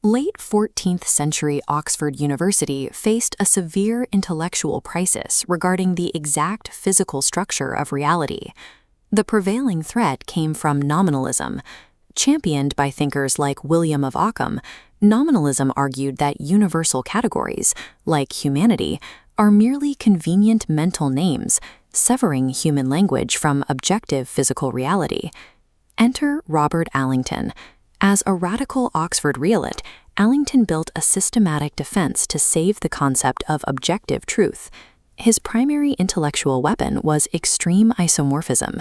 Late 14th century Oxford University faced a severe intellectual crisis regarding the exact physical structure of reality. The prevailing threat came from nominalism. Championed by thinkers like William of Ockham, nominalism argued that universal categories, like humanity, are merely convenient mental names, severing human language from objective physical reality. Enter Robert Alyngton. As a radical Oxford realist, Alyngton built a systematic defense to save the concept of objective truth. His primary intellectual weapon was extreme isomorphism.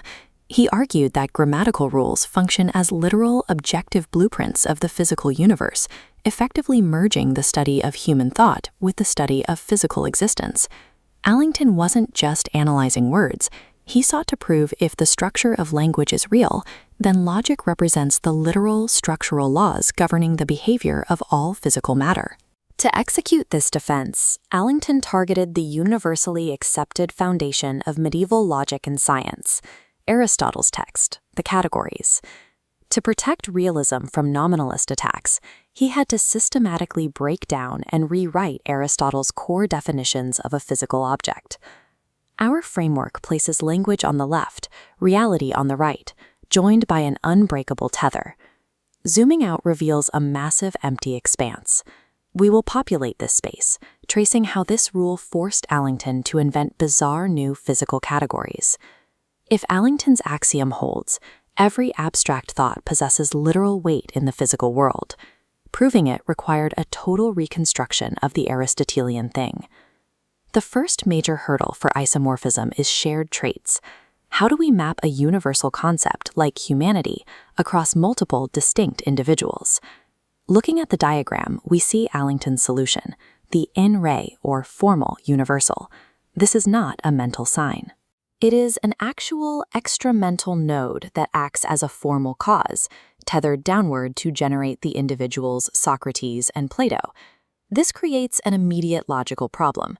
He argued that grammatical rules function as literal objective blueprints of the physical universe, effectively merging the study of human thought with the study of physical existence. Alyngton wasn't just analyzing words. He sought to prove if the structure of language is real, then logic represents the literal structural laws governing the behavior of all physical matter. To execute this defense, Alyngton targeted the universally accepted foundation of medieval logic and science, Aristotle's text, the categories. To protect realism from nominalist attacks, he had to systematically break down and rewrite Aristotle's core definitions of a physical object. Our framework places language on the left, reality on the right, joined by an unbreakable tether. Zooming out reveals a massive empty expanse. We will populate this space, tracing how this rule forced Alyngton to invent bizarre new physical categories. If Alyngton's axiom holds, every abstract thought possesses literal weight in the physical world. Proving it required a total reconstruction of the Aristotelian thing. The first major hurdle for isomorphism is shared traits. How do we map a universal concept like humanity across multiple distinct individuals? Looking at the diagram, we see Alyngton's solution, the in-re or formal universal. This is not a mental sign. It is an actual extramental node that acts as a formal cause, tethered downward to generate the individuals Socrates and Plato. This creates an immediate logical problem.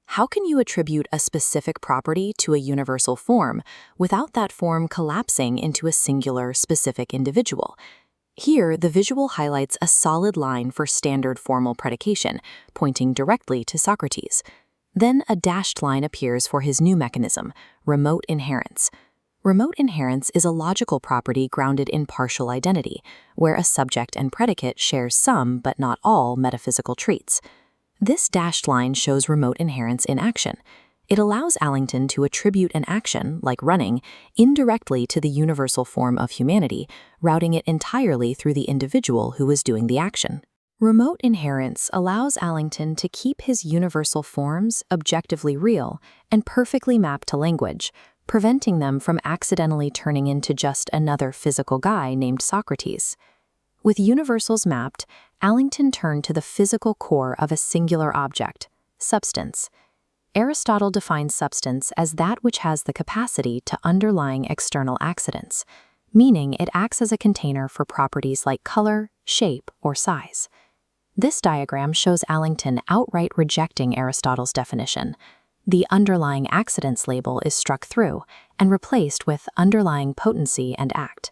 How can you attribute a specific property to a universal form without that form collapsing into a singular, specific individual? Here, the visual highlights a solid line for standard formal predication, pointing directly to Socrates. Then a dashed line appears for his new mechanism, remote inherence. Remote inherence is a logical property grounded in partial identity, where a subject and predicate share some but not all metaphysical traits. This dashed line shows remote inherence in action. It allows Alyngton to attribute an action, like running, indirectly to the universal form of humanity, routing it entirely through the individual who is doing the action. Remote inherence allows Alyngton to keep his universal forms objectively real and perfectly mapped to language, preventing them from accidentally turning into just another physical guy named Socrates. With universals mapped, Alyngton turned to the physical core of a singular object, substance. Aristotle defines substance as that which has the capacity to underlying external accidents, meaning it acts as a container for properties like color, shape, or size. This diagram shows Alyngton outright rejecting Aristotle's definition. The underlying accidents label is struck through and replaced with underlying potency and act.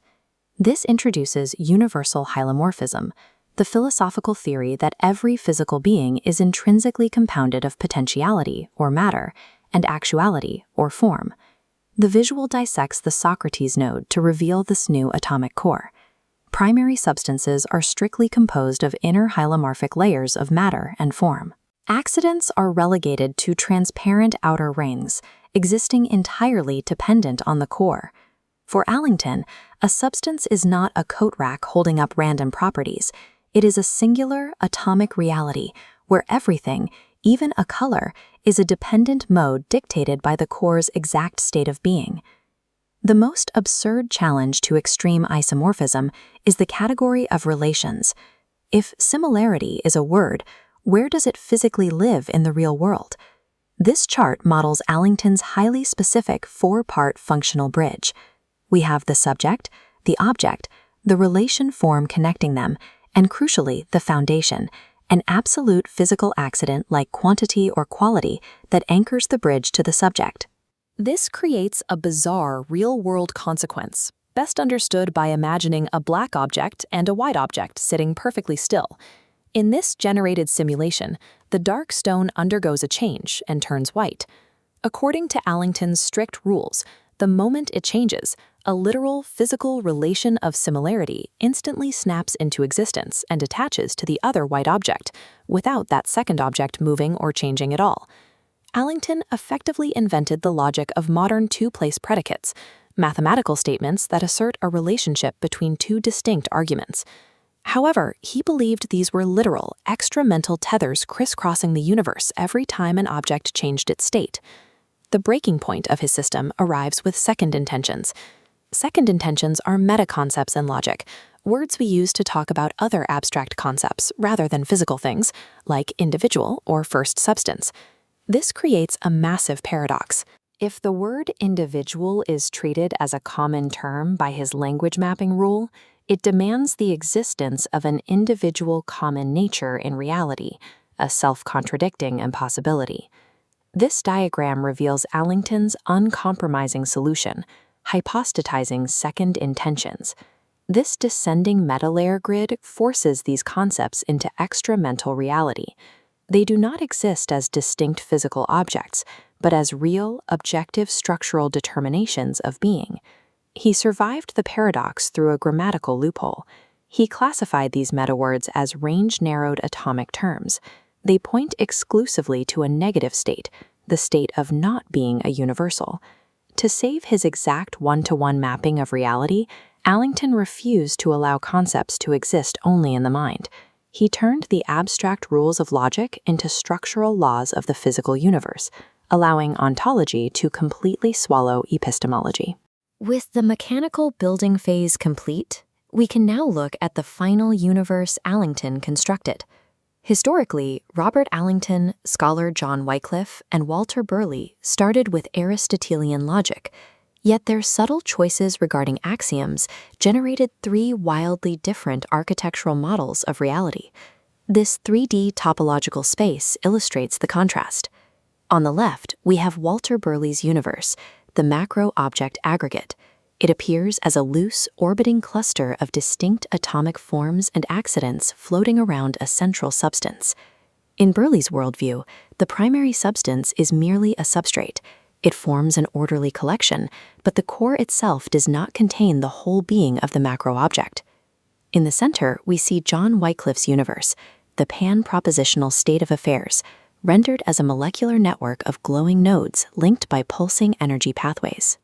This introduces universal hylomorphism, the philosophical theory that every physical being is intrinsically compounded of potentiality, or matter, and actuality, or form. The visual dissects the Socrates node to reveal this new atomic core. Primary substances are strictly composed of inner hylomorphic layers of matter and form. Accidents are relegated to transparent outer rings, existing entirely dependent on the core. For Alyngton, a substance is not a coat rack holding up random properties. It is a singular atomic reality where everything, even a color, is a dependent mode dictated by the core's exact state of being. The most absurd challenge to extreme isomorphism is the category of relations. If similarity is a word, where does it physically live in the real world? This chart models Alyngton's highly specific four-part functional bridge. We have the subject, the object, the relation form connecting them, and crucially, the foundation, an absolute physical accident like quantity or quality that anchors the bridge to the subject. This creates a bizarre real-world consequence, best understood by imagining a black object and a white object sitting perfectly still. In this generated simulation, the dark stone undergoes a change and turns white. According to Alyngton's strict rules, the moment it changes, a literal physical relation of similarity instantly snaps into existence and attaches to the other white object, without that second object moving or changing at all. Alyngton effectively invented the logic of modern two-place predicates, mathematical statements that assert a relationship between two distinct arguments. However, he believed these were literal, extra-mental tethers crisscrossing the universe every time an object changed its state. The breaking point of his system arrives with second intentions. Second intentions are meta-concepts in logic, words we use to talk about other abstract concepts rather than physical things, like individual or first substance. This creates a massive paradox. If the word individual is treated as a common term by his language mapping rule, it demands the existence of an individual common nature in reality, a self-contradicting impossibility. This diagram reveals Alyngton's uncompromising solution, hypostatizing second intentions. This descending metalayer grid forces these concepts into extra-mental reality. They do not exist as distinct physical objects, but as real, objective structural determinations of being. He survived the paradox through a grammatical loophole. He classified these metawords as range-narrowed atomic terms. They point exclusively to a negative state, the state of not being a universal. To save his exact one-to-one mapping of reality, Alyngton refused to allow concepts to exist only in the mind. He turned the abstract rules of logic into structural laws of the physical universe, allowing ontology to completely swallow epistemology. With the mechanical building phase complete, we can now look at the final universe Alyngton constructed. Historically, Robert Alyngton, scholar John Wycliffe, and Walter Burley started with Aristotelian logic, yet their subtle choices regarding axioms generated three wildly different architectural models of reality. This 3D topological space illustrates the contrast. On the left, we have Walter Burley's universe, the macro-object aggregate. It appears as a loose, orbiting cluster of distinct atomic forms and accidents floating around a central substance. In Burley's worldview, the primary substance is merely a substrate. It forms an orderly collection, but the core itself does not contain the whole being of the macro-object. In the center, we see John Wycliffe's universe, the pan-propositional state of affairs, rendered as a molecular network of glowing nodes linked by pulsing energy pathways.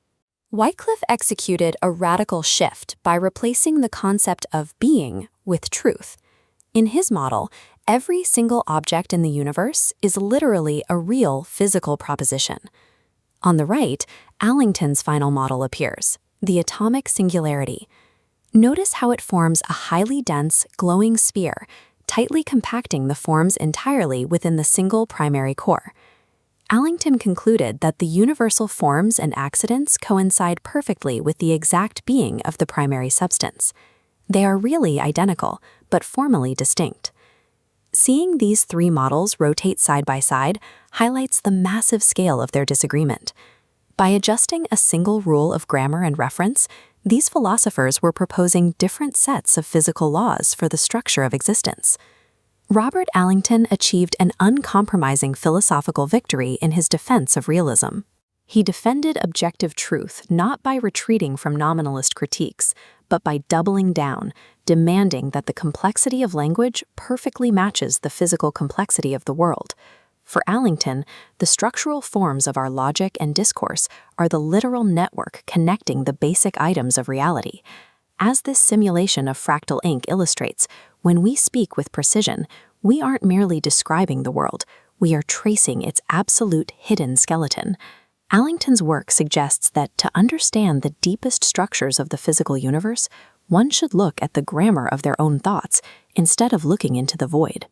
Wycliffe executed a radical shift by replacing the concept of being with truth. In his model, every single object in the universe is literally a real physical proposition. On the right, Alyngton's final model appears, the atomic singularity. Notice how it forms a highly dense, glowing sphere, tightly compacting the forms entirely within the single primary core. Alyngton concluded that the universal forms and accidents coincide perfectly with the exact being of the primary substance. They are really identical, but formally distinct. Seeing these three models rotate side by side highlights the massive scale of their disagreement. By adjusting a single rule of grammar and reference, these philosophers were proposing different sets of physical laws for the structure of existence. Robert Alyngton achieved an uncompromising philosophical victory in his defense of realism. He defended objective truth not by retreating from nominalist critiques, but by doubling down, demanding that the complexity of language perfectly matches the physical complexity of the world. For Alyngton, the structural forms of our logic and discourse are the literal network connecting the basic items of reality. As this simulation of fractal ink illustrates, when we speak with precision, we aren't merely describing the world, we are tracing its absolute hidden skeleton. Alyngton's work suggests that to understand the deepest structures of the physical universe, one should look at the grammar of their own thoughts instead of looking into the void.